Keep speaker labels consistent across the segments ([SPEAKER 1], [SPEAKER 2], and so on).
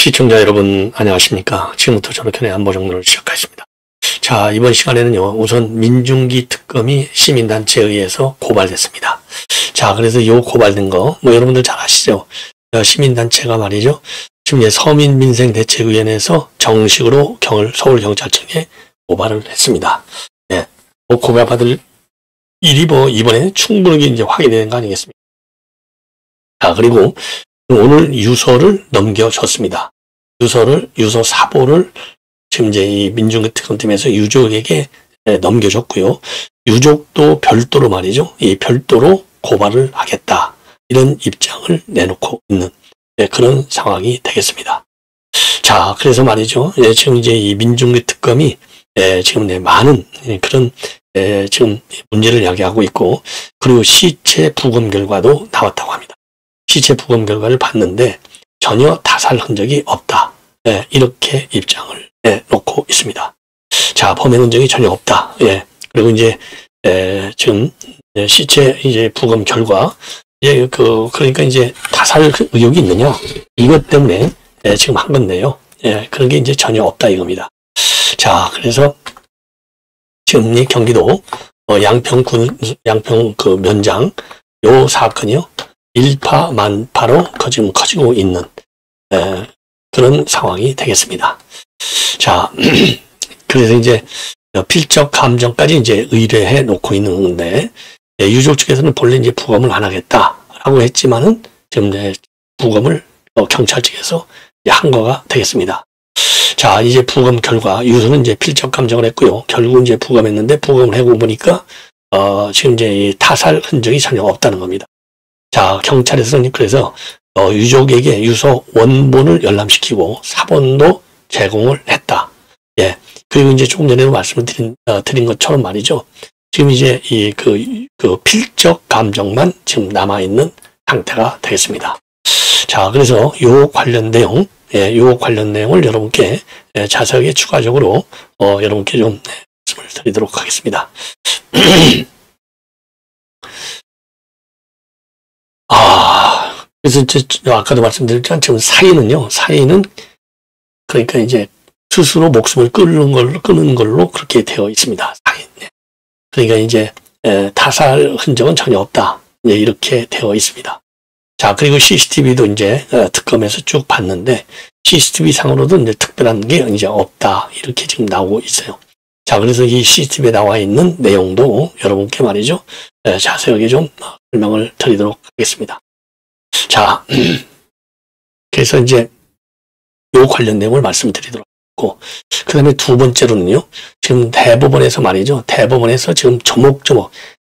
[SPEAKER 1] 시청자 여러분 안녕하십니까. 지금부터 전학현의 안보정론을 시작하겠습니다. 자, 이번 시간에는요, 우선 민중기 특검이 시민단체에 의해서 고발됐습니다. 자, 그래서 요 고발된 거 여러분들 잘 아시죠? 시민단체가 말이죠, 지금 이제 서민민생대책위원회에서 정식으로 서울경찰청에 고발을 했습니다. 예, 고발받을 일이 이번에 충분하게 이제 확인되는 거 아니겠습니까? 자, 그리고 오늘 유서를 넘겨줬습니다. 유서 사보를 지금 이제 이 민중기 특검팀에서 유족에게 넘겨줬고요. 유족도 별도로 말이죠, 이 별도로 고발을 하겠다, 이런 입장을 내놓고 있는 그런 상황이 되겠습니다. 자, 그래서 말이죠, 지금 이제 이 민중기 특검이 지금 많은 그런 지금 문제를 야기하고 있고, 그리고 시체 부검 결과도 나왔다고 합니다. 시체 부검 결과를 봤는데 전혀 타살 흔적이 없다, 이렇게 입장을 놓고 있습니다. 자, 범행 흔적이 전혀 없다. 그리고 이제 지금 시체 이제 부검 결과 그러니까 이제 타살 의혹이 있느냐, 이것 때문에 지금 한 건데요. 그런 게 이제 전혀 없다 이겁니다. 자, 그래서 지금 이 경기도 양평 그 면장 요 사건이요, 일파만파로 지금 커지고 있는 그런 상황이 되겠습니다. 자, 그래서 이제 필적 감정까지 이제 의뢰해 놓고 있는 건데, 유족 측에서는 본래 이제 부검을 안 하겠다라고 했지만은 지금 이제 부검을 경찰 측에서 한 거가 되겠습니다. 자, 이제 부검 결과 유서는 이제 필적 감정을 했고요. 결국 이제 부검했는데 부검을 해보고 보니까 지금 이제 이 타살 흔적이 전혀 없다는 겁니다. 자, 경찰에서는 그래서 유족에게 유서 원본을 열람시키고 사본도 제공을 했다. 그리고 이제 조금 전에도 말씀을 드린 것처럼 말이죠, 지금 이제 그 필적 감정만 지금 남아있는 상태가 되겠습니다. 자, 그래서 요 관련 내용을 여러분께 자세하게 추가적으로 여러분께 좀 말씀을 드리도록 하겠습니다. 그래서 아까도 말씀드렸지만 지금 사인은 그러니까 이제 스스로 목숨을 끊는 걸로 그렇게 되어 있습니다. 사인. 그러니까 이제 타살 흔적은 전혀 없다, 이렇게 되어 있습니다. 자, 그리고 CCTV도 이제 특검에서 쭉 봤는데 CCTV 상으로도 이제 특별한 게 이제 없다, 이렇게 지금 나오고 있어요. 자, 그래서 이 CCTV에 나와 있는 내용도 여러분께 말이죠, 자세하게 좀 설명을 드리도록 하겠습니다. 자, 그래서 이제 요 관련 내용을 말씀드리도록 하고, 그 다음에 두 번째로는요, 지금 대법원에서 말이죠, 대법원에서 지금 조목조목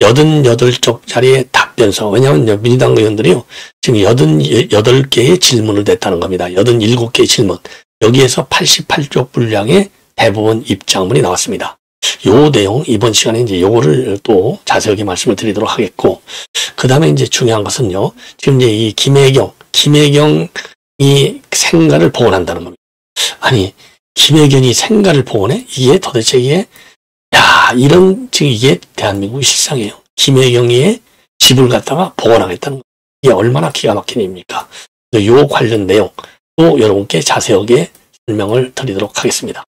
[SPEAKER 1] 88쪽짜리의 답변서, 왜냐하면 민주당 의원들이요, 지금 88개의 질문을 냈다는 겁니다. 87개의 질문. 여기에서 88쪽 분량의 대법원 입장문이 나왔습니다. 요 내용, 이번 시간에 이제 요거를 또 자세하게 말씀을 드리도록 하겠고, 그 다음에 이제 중요한 것은요, 지금 이제 이 김혜경이 생가를 복원한다는 겁니다. 아니, 김혜경이 생가를 복원해? 이게 도대체 지금 이게 대한민국의 실상이에요. 김혜경이의 집을 갖다가 복원하겠다는 거. 이게 얼마나 기가 막힌 일입니까? 요 관련 내용 또 여러분께 자세하게 설명을 드리도록 하겠습니다.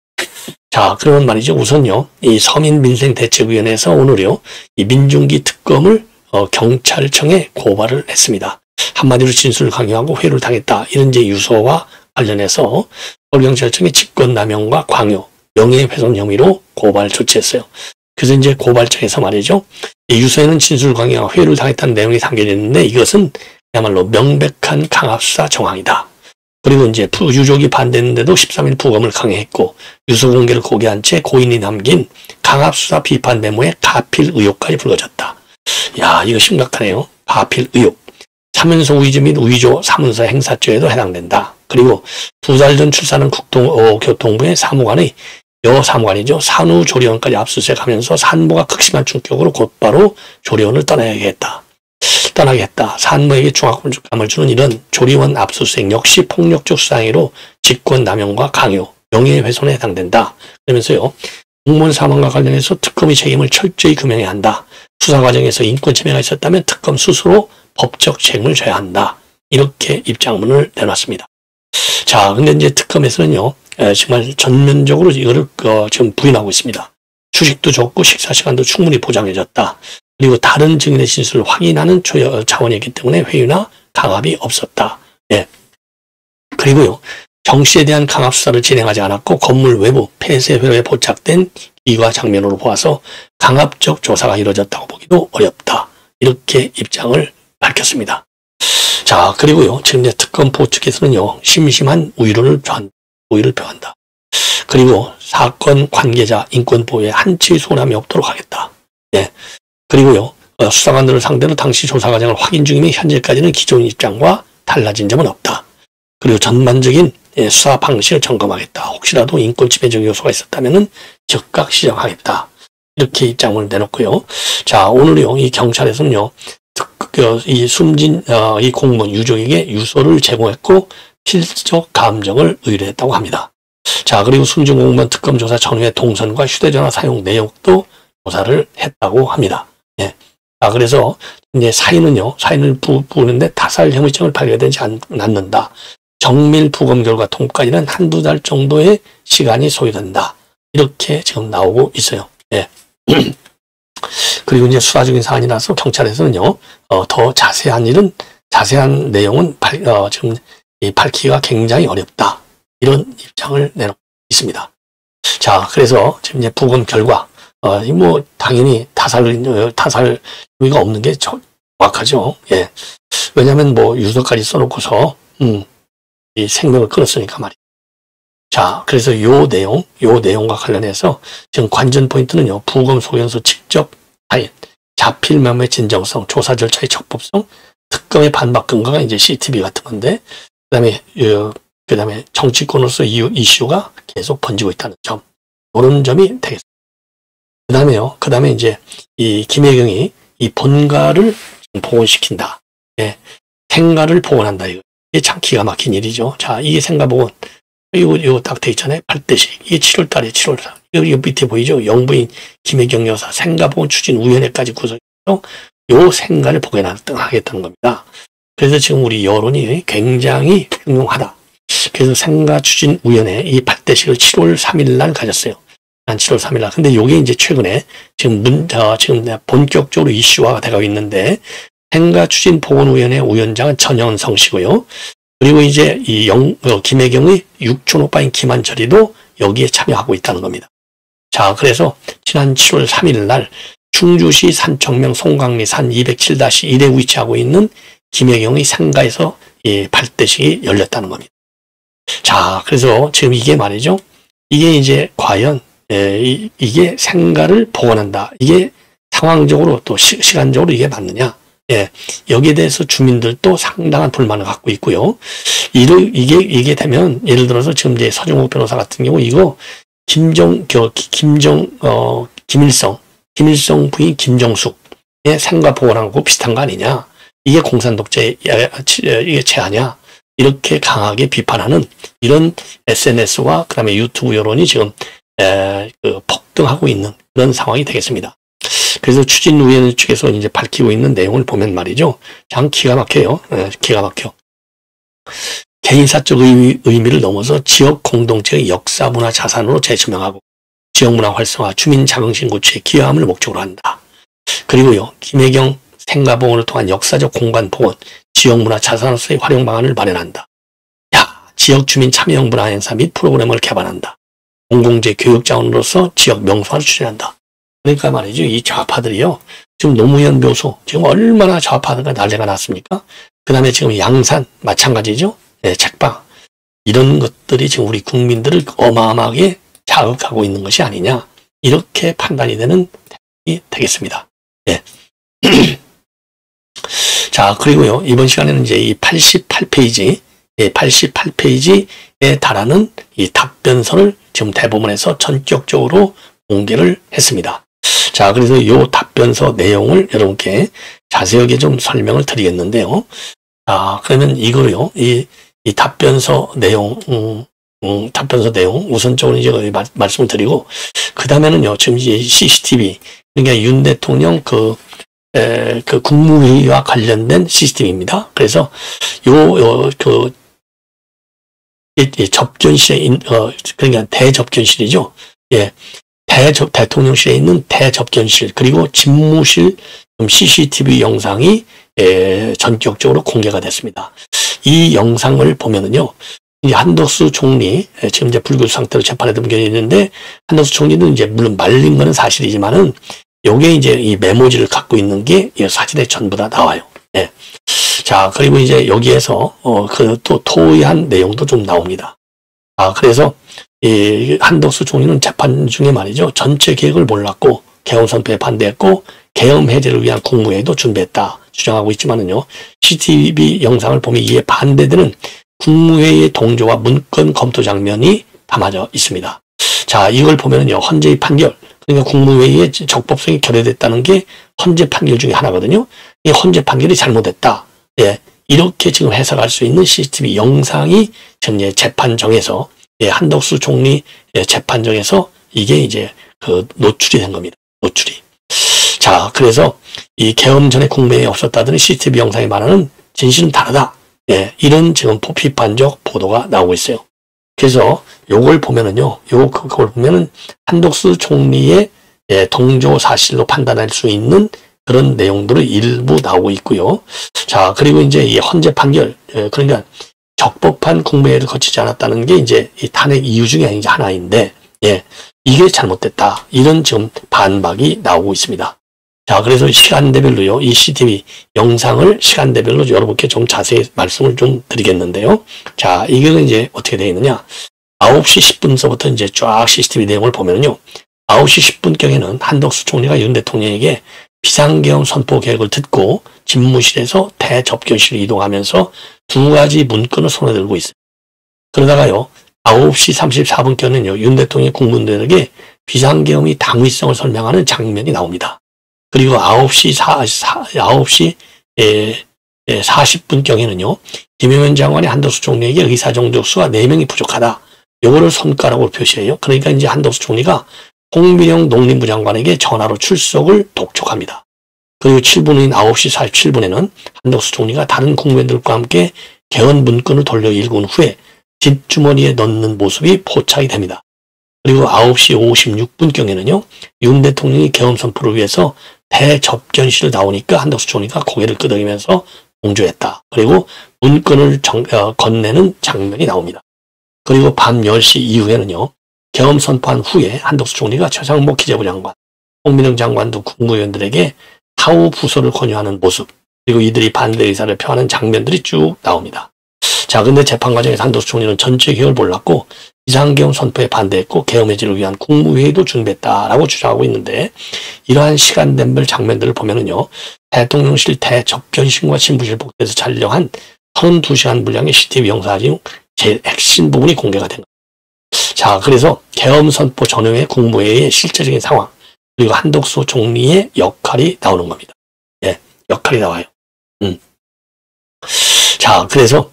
[SPEAKER 1] 자, 그러면 말이죠, 우선요, 이 서민민생대책위원회에서 오늘요, 이 민중기 특검을 경찰청에 고발을 했습니다. 한마디로 진술을 강요하고 회유를 당했다, 이런 이제 유서와 관련해서 서울경찰청이 직권남용과 광요, 명예훼손 혐의로 고발 조치했어요. 그래서 이제 고발장에서 말이죠, 이 유서에는 진술 강요와 회유를 당했다는 내용이 담겨져 있는데 이것은 그야말로 명백한 강압수사 정황이다. 그리고 이제 유족이 반대했는데도 13일 부검을 강행했고, 유서 공개를 고개한 채 고인이 남긴 강압수사 비판 메모에 가필 의혹까지 불거졌다. 야, 이거 심각하네요. 가필 의혹. 사문서 위조 및 위조 사문서 행사죄에도 해당된다. 그리고 2달 전 출산한 교통부의 사무관의 사무관이죠, 산후조리원까지 압수수색하면서 산모가 극심한 충격으로 곧바로 조리원을 떠나게 했다. 산모에게 중압감을 주는 이런 조리원 압수수색 역시 폭력적 수사행위로 직권남용과 강요, 명예훼손에 해당된다. 그러면서요, 공무원 사망과 관련해서 특검의 책임을 철저히 규명해야 한다. 수사 과정에서 인권 침해가 있었다면 특검 스스로 법적 책임을 져야 한다. 이렇게 입장문을 내놨습니다. 자, 근데 이제 특검에서는요, 정말 전면적으로 이거를 지금 부인하고 있습니다. 휴식도 좋고 식사 시간도 충분히 보장해줬다. 그리고 다른 증인의 진술을 확인하는 차원이기 때문에 회유나 강압이 없었다. 예. 그리고요, 정 씨에 대한 강압 수사를 진행하지 않았고 건물 외부 폐쇄 회로에 포착된 기과 장면으로 보아서 강압적 조사가 이루어졌다고 보기도 어렵다. 이렇게 입장을 밝혔습니다. 자, 그리고요, 지금 이제 특검 측에서는요, 심심한 우려를 표한다. 그리고 사건 관계자 인권 보호에 한치 소남이 없도록 하겠다. 예. 그리고요, 수사관들을 상대로 당시 조사 과정을 확인 중이며 현재까지는 기존 입장과 달라진 점은 없다. 그리고 전반적인 수사 방식을 점검하겠다. 혹시라도 인권 침해적 요소가 있었다면 즉각 시정하겠다. 이렇게 입장을 내놓고요. 자, 오늘요, 이 경찰에서는요, 이 숨진 이 공무원 유족에게 유서를 제공했고 필적 감정을 의뢰했다고 합니다. 자, 그리고 숨진 공무원 특검 조사 전후의 동선과 휴대전화 사용 내역도 조사를 했다고 합니다. 예. 자, 그래서 이제 사인을 부르는데 타살 혐의점을 발견되지 않는다. 정밀 부검 결과 통과까지는 한두 달 정도의 시간이 소요된다. 이렇게 지금 나오고 있어요. 예. 그리고 이제 수사적인 사안이라서 경찰에서는요, 더 자세한 내용은 지금 밝히기가 굉장히 어렵다. 이런 입장을 내놓고 있습니다. 자, 그래서 지금 이제 부검 결과, 당연히 타살 혐의가 없는 게 정확하죠. 예. 왜냐면 유서까지 써놓고서, 이 생명을 끊었으니까 말이에요. 자, 그래서 요 내용과 관련해서 지금 관전 포인트는요, 부검 소견서 직접 사인, 자필면의 진정성, 조사 절차의 적법성, 특검의 반박 근거가 이제 CCTV 같은 건데, 그 다음에 정치권으로서 이슈가 계속 번지고 있다는 점, 이런 점이 되겠습니다. 그 다음에 이제 이 김혜경이 이 본가를 복원시킨다. 예, 생가를 복원한다. 이게 참 기가 막힌 일이죠. 자, 이게 생가 복원. 이거 딱 돼 있잖아요. 8대씩. 이게 7월달에 7월달. 이거 밑에 보이죠? 영부인 김혜경 여사 생가보건 추진위원회까지 구성해서 요 생가를 복원하겠다는 겁니다. 그래서 지금 우리 여론이 굉장히 흉흉하다. 그래서 생가추진위원회 이 8대씩을 7월 3일 날 가졌어요. 한 7월 3일 날. 근데 요게 이제 최근에 지금 본격적으로 이슈화가 되고 있는데 생가추진보건위원회 위원장은 전현성 씨고요. 그리고 이제 김혜경의 육촌 오빠인 김한철이도 여기에 참여하고 있다는 겁니다. 자, 그래서 지난 7월 3일 날 충주시 산청명 송강리산 207-1에 위치하고 있는 김혜경의 생가에서 이 발대식이 열렸다는 겁니다. 자, 그래서 지금 이게 말이죠. 이게 이제 과연 이게 생가를 복원한다. 이게 상황적으로 또 시간적으로 이게 맞느냐. 예, 여기에 대해서 주민들도 상당한 불만을 갖고 있고요. 이게 되면, 예를 들어서 지금 이제 서정욱 변호사 같은 경우, 이거, 김일성 부인 김정숙의 생가 복원하고 비슷한 거 아니냐. 이게 공산독재, 이게 죄아냐. 이렇게 강하게 비판하는 이런 SNS와 그 다음에 유튜브 여론이 지금, 폭등하고 있는 그런 상황이 되겠습니다. 그래서 추진위원회 측에서 이제 밝히고 있는 내용을 보면 말이죠. 참 기가 막혀요. 기가 막혀. 개인사적 의미를 넘어서 지역 공동체의 역사, 문화, 자산으로 재조명하고 지역문화 활성화, 주민 자긍심 구축에 기여함을 목적으로 한다. 그리고요, 김혜경 생가복원을 통한 역사적 공간 복원, 지역문화 자산으로서의 활용 방안을 마련한다. 지역 주민 참여형 문화 행사 및 프로그램을 개발한다. 공공재 교육 자원으로서 지역 명소화를 추진한다. 그러니까 말이죠. 이 좌파들이요. 지금 노무현 묘소, 지금 얼마나 좌파들과 난리가 났습니까? 그 다음에 지금 양산, 마찬가지죠. 네, 책방. 이런 것들이 지금 우리 국민들을 어마어마하게 자극하고 있는 것이 아니냐. 이렇게 판단이 되는 대목이 되겠습니다. 네. 자, 그리고요. 이번 시간에는 이제 이 88페이지에 달하는 이 답변서를 지금 대법원에서 전격적으로 공개를 했습니다. 자, 그래서 이 답변서 내용을 여러분께 자세하게 좀 설명을 드리겠는데요. 자, 그러면 이거요, 이 답변서 내용, 우선적으로 이제 말씀을 드리고, 그 다음에는요, 지금 이제 CCTV, 그러니까 윤 대통령 그 국무회의와 관련된 CCTV입니다. 그래서 접견실에 그러니까 대접견실이죠. 예. 대통령실에 있는 대접견실 그리고 집무실 CCTV 영상이 전격적으로 공개가 됐습니다. 이 영상을 보면은요, 이 한덕수 총리 지금 이제 불구속 상태로 재판에 등록이 있는데 한덕수 총리는 이제 물론 말린 거는 사실이지만은 요게 이제 이 메모지를 갖고 있는 게 이 사진에 전부 다 나와요. 예. 자, 그리고 이제 여기에서 또 토의한 내용도 좀 나옵니다. 그래서 이 한덕수 총리는 재판 중에 말이죠. 전체 계획을 몰랐고 계엄 선포에 반대했고 계엄 해제를 위한 국무회의도 준비했다 주장하고 있지만은요. CCTV 영상을 보면 이에 반대되는 국무회의의 동조와 문건 검토 장면이 담아져 있습니다. 자, 이걸 보면은요. 헌재의 판결, 그러니까 국무회의의 적법성이 결여됐다는 게 헌재 판결 중에 하나거든요. 이 헌재 판결이 잘못됐다. 예, 이렇게 지금 해석할 수 있는 CCTV 영상이 지금 재판정에서 한덕수 총리 재판정에서 이게 이제 노출이 된 겁니다. 노출이. 자, 그래서 이 계엄 전에 국무회의에 없었다더니 CCTV 영상에 말하는 진실은 다르다. 예, 이런 지금 비판적 보도가 나오고 있어요. 그래서 요걸 보면은요, 그걸 보면은 한덕수 총리의 동조 사실로 판단할 수 있는 그런 내용들이 일부 나오고 있고요. 자, 그리고 이제 이 헌재 판결, 그러니까 적법한 국무회의를 거치지 않았다는 게 이제 이 탄핵 이유 중에 이제 하나인데, 예, 이게 잘못됐다. 이런 지금 반박이 나오고 있습니다. 자, 그래서 시간대별로요, 이 CCTV 영상을 시간대별로 여러분께 좀 자세히 말씀을 좀 드리겠는데요. 자, 이게 이제 어떻게 되어 있느냐. 9시 10분서부터 이제 쫙 CCTV 내용을 보면요. 9시 10분경에는 한덕수 총리가 윤 대통령에게 비상계엄 선포 계획을 듣고 집무실에서 대접견실로 이동하면서 두 가지 문건을 손에 들고 있어요. 그러다가요, 9시 34분경에는요, 윤 대통령이 국무원들에게 비상계엄의 당위성을 설명하는 장면이 나옵니다. 그리고 9시 40분경에는요, 김용현 장관이 한덕수 총리에게 의사정족수가 4명이 부족하다. 요거를 손가락으로 표시해요. 그러니까 이제 한덕수 총리가 홍미령 농림부 장관에게 전화로 출석을 독촉합니다. 그리고 7분인 9시 47분에는 한덕수 총리가 다른 국무위원들과 함께 개헌 문건을 돌려 읽은 후에 뒷주머니에 넣는 모습이 포착이 됩니다. 그리고 9시 56분경에는요. 윤 대통령이 계엄 선포를 위해서 대접견실을 나오니까 한덕수 총리가 고개를 끄덕이면서 동조했다. 그리고 문건을 건네는 장면이 나옵니다. 그리고 밤 10시 이후에는요. 계엄 선포한 후에 한덕수 총리가 최상목 기재부 장관, 홍민영 장관도 국무위원들에게 사후 부서를 권유하는 모습, 그리고 이들이 반대 의사를 표하는 장면들이 쭉 나옵니다. 자, 근데 재판 과정에서 한덕수 총리는 전체 계획을 몰랐고 비상계엄 선포에 반대했고 계엄 해제를 위한 국무회의도 준비했다라고 주장하고 있는데, 이러한 시간대별 장면들을 보면은요, 대통령실 대접견실과 신부실 복도에서 촬영한 32시간 분량의 CCTV 영상 중 제일 핵심 부분이 공개가 된 겁니다. 자, 그래서 계엄 선포 전후의 국무회의의 실제적인 상황, 그리고 한덕수 총리의 역할이 나오는 겁니다. 예, 역할이 나와요. 자, 그래서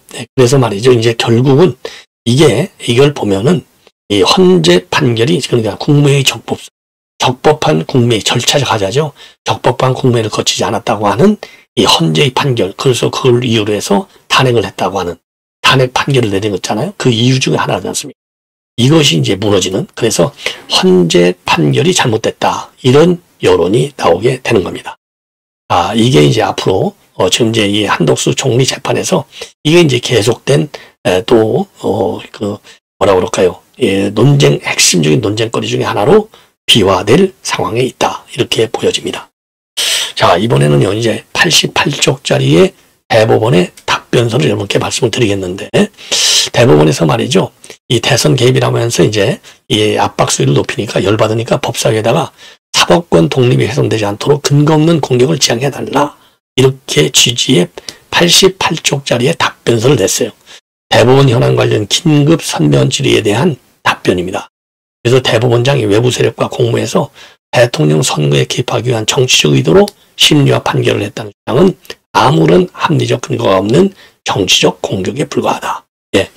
[SPEAKER 1] 말이죠. 이제 결국은 이걸 보면은 이 헌재 판결이, 그러니까 국무회의 적법한 국무회의 절차적 하자죠. 적법한 국무회의를 거치지 않았다고 하는 이 헌재의 판결, 그래서 그걸 이유로 해서 탄핵을 했다고 하는 탄핵 판결을 내린 거잖아요. 그 이유 중에 하나지 않습니까? 이것이 이제 무너지는, 그래서 헌재 판결이 잘못됐다. 이런 여론이 나오게 되는 겁니다. 이게 이제 앞으로, 지금 이제 이 한덕수 총리 재판에서 이게 이제 계속된, 뭐라 그럴까요? 예, 핵심적인 논쟁거리 중에 하나로 비화될 상황에 있다. 이렇게 보여집니다. 자, 이번에는요, 이제 88쪽짜리의 대법원의 답변서를 여러분께 말씀을 드리겠는데, 대법원에서 말이죠, 이 대선 개입이라고 하면서 이제 이 압박 수위를 높이니까 열받으니까 법사위에다가 사법권 독립이 훼손되지 않도록 근거 없는 공격을 지양해달라. 이렇게 취지의 88쪽짜리의 답변서를 냈어요. 대법원 현안 관련 긴급 선면 질의에 대한 답변입니다. 그래서 대법원장이 외부 세력과 공모해서 대통령 선거에 개입하기 위한 정치적 의도로 심리와 판결을 했다는 주장은 아무런 합리적 근거가 없는 정치적 공격에 불과하다. 예.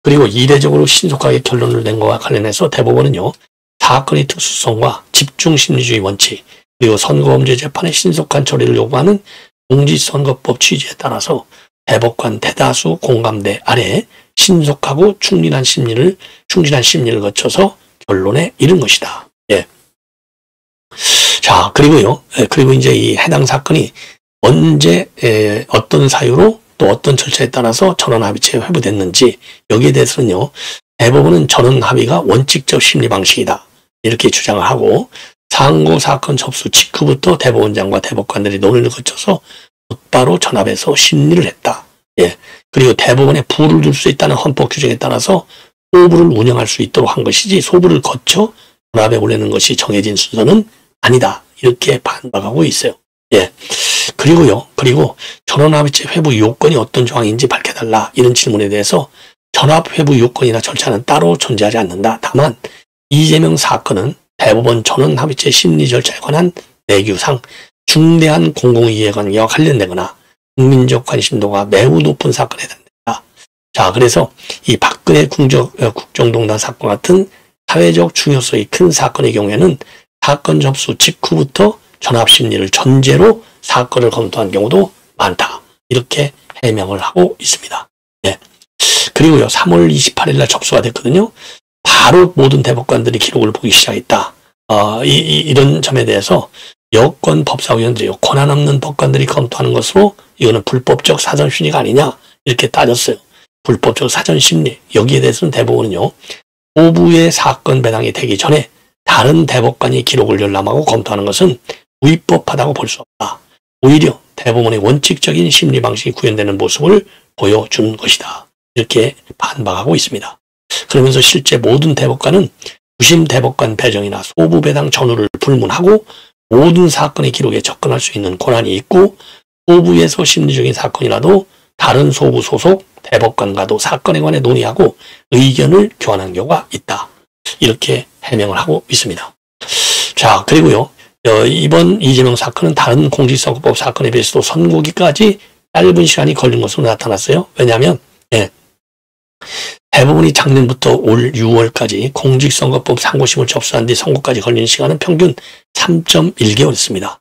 [SPEAKER 1] 그리고 이례적으로 신속하게 결론을 낸 것과 관련해서 대법원은요, 사건의 특수성과 집중심리주의 원칙, 그리고 선거범죄 재판의 신속한 처리를 요구하는 공직선거법 취지에 따라서 대법관 대다수 공감대 아래 신속하고 충실한 심리를 거쳐서 결론에 이른 것이다. 예. 자, 그리고요. 그리고 이제 이 해당 사건이 언제 어떤 사유로 또 어떤 절차에 따라서 전원합의체에 회부됐는지 여기에 대해서는요. 대법원은 전원합의가 원칙적 심리 방식이다. 이렇게 주장을 하고 상고 사건 접수 직후부터 대법원장과 대법관들이 논의를 거쳐서 곧바로 전합해서 심리를 했다. 예. 그리고 대법원에 부를 둘 수 있다는 헌법 규정에 따라서 소부를 운영할 수 있도록 한 것이지 소부를 거쳐 전합에 올리는 것이 정해진 순서는 아니다. 이렇게 반박하고 있어요. 예. 그리고 전원합의체 회부 요건이 어떤 조항인지 밝혀달라. 이런 질문에 대해서 전합 회부 요건이나 절차는 따로 존재하지 않는다. 다만 이재명 사건은 대법원 전원합의체 심리 절차에 관한 내규상 중대한 공공이해관계와 관련되거나 국민적 관심도가 매우 높은 사건에 해당된다. 자, 그래서 이 박근혜 국정농단 사건 같은 사회적 중요성이 큰 사건의 경우에는 사건 접수 직후부터 전합심리를 전제로 사건을 검토한 경우도 많다. 이렇게 해명을 하고 있습니다. 예. 그리고요, 3월 28일 날 접수가 됐거든요. 바로 모든 대법관들이 기록을 보기 시작했다. 이런 점에 대해서 여권 법사위원들이 권한 없는 법관들이 검토하는 것으로 이거는 불법적 사전심리가 아니냐 이렇게 따졌어요. 불법적 사전심리. 여기에 대해서는 대법원은요. 소부의 사건 배당이 되기 전에 다른 대법관이 기록을 열람하고 검토하는 것은 위법하다고 볼 수 없다. 오히려 대법원의 원칙적인 심리 방식이 구현되는 모습을 보여준 것이다. 이렇게 반박하고 있습니다. 그러면서 실제 모든 대법관은 부심 대법관 배정이나 소부 배당 전후를 불문하고 모든 사건의 기록에 접근할 수 있는 권한이 있고 소부에서 심리적인 사건이라도 다른 소부 소속 대법관과도 사건에 관해 논의하고 의견을 교환한 경우가 있다. 이렇게 해명을 하고 있습니다. 자, 그리고요. 이번 이재명 사건은 다른 공직선거법 사건에 비해서도 선고기까지 짧은 시간이 걸린 것으로 나타났어요. 왜냐하면 대법원이 작년부터 올 6월까지 공직선거법 상고심을 접수한 뒤 선고까지 걸리는 시간은 평균 3.1개월이었습니다.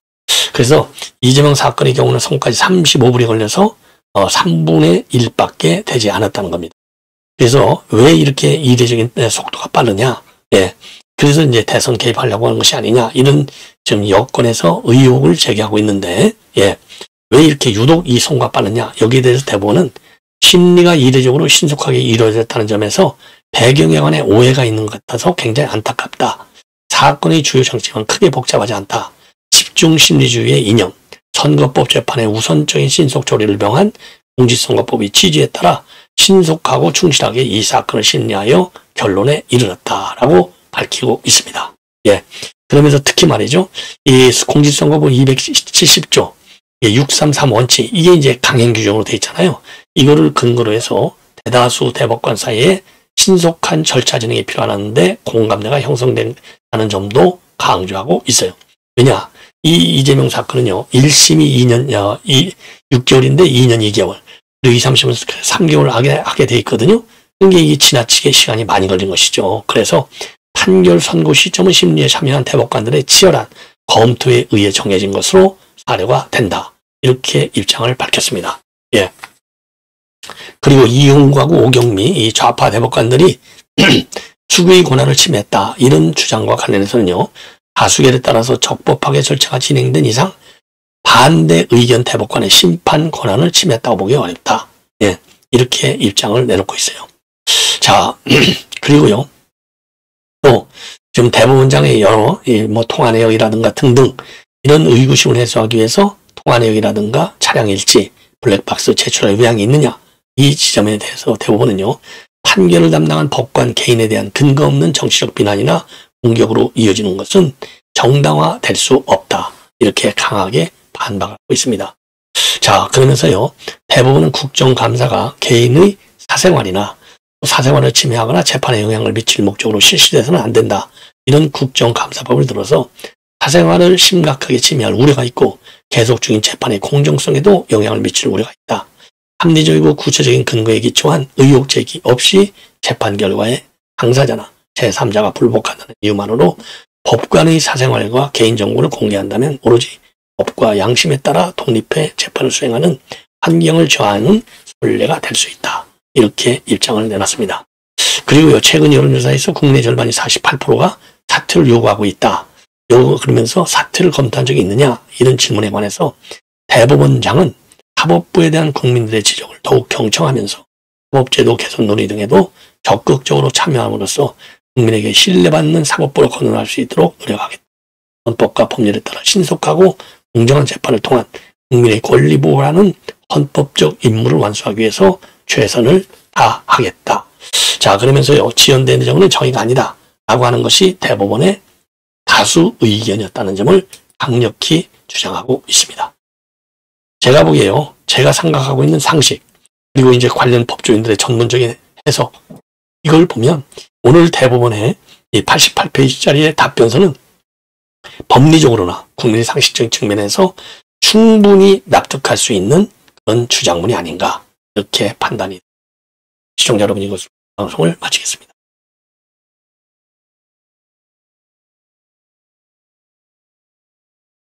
[SPEAKER 1] 그래서 이재명 사건의 경우는 선고까지 35분이 걸려서 3분의 1밖에 되지 않았다는 겁니다. 그래서 왜 이렇게 이례적인 속도가 빠르냐? 예. 그래서 이제 대선 개입하려고 하는 것이 아니냐? 이런 지금 여권에서 의혹을 제기하고 있는데, 예. 왜 이렇게 유독 이 선고가 빠르냐? 여기에 대해서 대법원은 심리가 이례적으로 신속하게 이루어졌다는 점에서 배경에 관해 오해가 있는 것 같아서 굉장히 안타깝다. 사건의 주요 정치는 크게 복잡하지 않다. 집중심리주의의 이념, 선거법 재판의 우선적인 신속 처리를 명한 공직선거법의 취지에 따라 신속하고 충실하게 이 사건을 심리하여 결론에 이르렀다라고 밝히고 있습니다. 예. 그러면서 특히 말이죠. 이 공직선거법 270조 633 원칙, 이게 이제 강행 규정으로 되어 있잖아요. 이거를 근거로 해서 대다수 대법관 사이에 신속한 절차 진행이 필요하는데 공감대가 형성된다는 점도 강조하고 있어요. 왜냐? 이 이재명 사건은요, 1심이 6개월인데 2년 2개월, 그리고 2, 3심은 3개월 하게 돼 있거든요. 그게 이게 지나치게 시간이 많이 걸린 것이죠. 그래서 판결 선고 시점은 심리에 참여한 대법관들의 치열한 검토에 의해 정해진 것으로 사료가 된다. 이렇게 입장을 밝혔습니다. 예. 그리고 이용구하고 오경미 이 좌파 대법관들이 수구의 권한을 침해했다. 이런 주장과 관련해서는요. 다수결에 따라서 적법하게 절차가 진행된 이상 반대 의견 대법관의 심판 권한을 침해했다고 보기 어렵다. 예. 이렇게 입장을 내놓고 있어요. 자, 그리고요. 또 지금 대법원장의 여러 통화 내역이라든가 등등 이런 의구심을 해소하기 위해서 통화 내역이라든가 차량 일지, 블랙박스 제출할 의향이 있느냐? 이 지점에 대해서 대법원은요. 판결을 담당한 법관 개인에 대한 근거 없는 정치적 비난이나 공격으로 이어지는 것은 정당화될 수 없다. 이렇게 강하게 반박하고 있습니다. 자, 그러면서요. 대법원은 국정감사가 개인의 사생활이나 사생활을 침해하거나 재판에 영향을 미칠 목적으로 실시돼서는 안 된다. 이런 국정감사법을 들어서 사생활을 심각하게 침해할 우려가 있고 계속 중인 재판의 공정성에도 영향을 미칠 우려가 있다. 합리적이고 구체적인 근거에 기초한 의혹 제기 없이 재판 결과에 당사자나 제3자가 불복한다는 이유만으로 법관의 사생활과 개인정보를 공개한다면 오로지 법과 양심에 따라 독립해 재판을 수행하는 환경을 저하하는 선례가 될 수 있다. 이렇게 입장을 내놨습니다. 그리고요, 최근 여론조사에서 국내 절반이 48%가 사퇴를 요구하고 있다. 그러면서 사퇴를 검토한 적이 있느냐? 이런 질문에 관해서 대법원장은 사법부에 대한 국민들의 지적을 더욱 경청하면서 사법제도 개선 논의 등에도 적극적으로 참여함으로써 국민에게 신뢰받는 사법부로 거듭날 수 있도록 노력하겠다. 헌법과 법률에 따라 신속하고 공정한 재판을 통한 국민의 권리 보호하는 헌법적 임무를 완수하기 위해서 최선을 다하겠다. 자, 그러면서요, 지연된 정은 정의가 아니다 라고 하는 것이 대법원의 다수 의견이었다는 점을 강력히 주장하고 있습니다. 제가 보기에요, 제가 생각하고 있는 상식, 그리고 이제 관련 법조인들의 전문적인 해석, 이걸 보면 오늘 대법원의 이 88페이지짜리의 답변서는 법리적으로나 국민의 상식적인 측면에서 충분히 납득할 수 있는 그런 주장문이 아닌가, 이렇게 판단이. 시청자 여러분, 이것으로 방송을 마치겠습니다.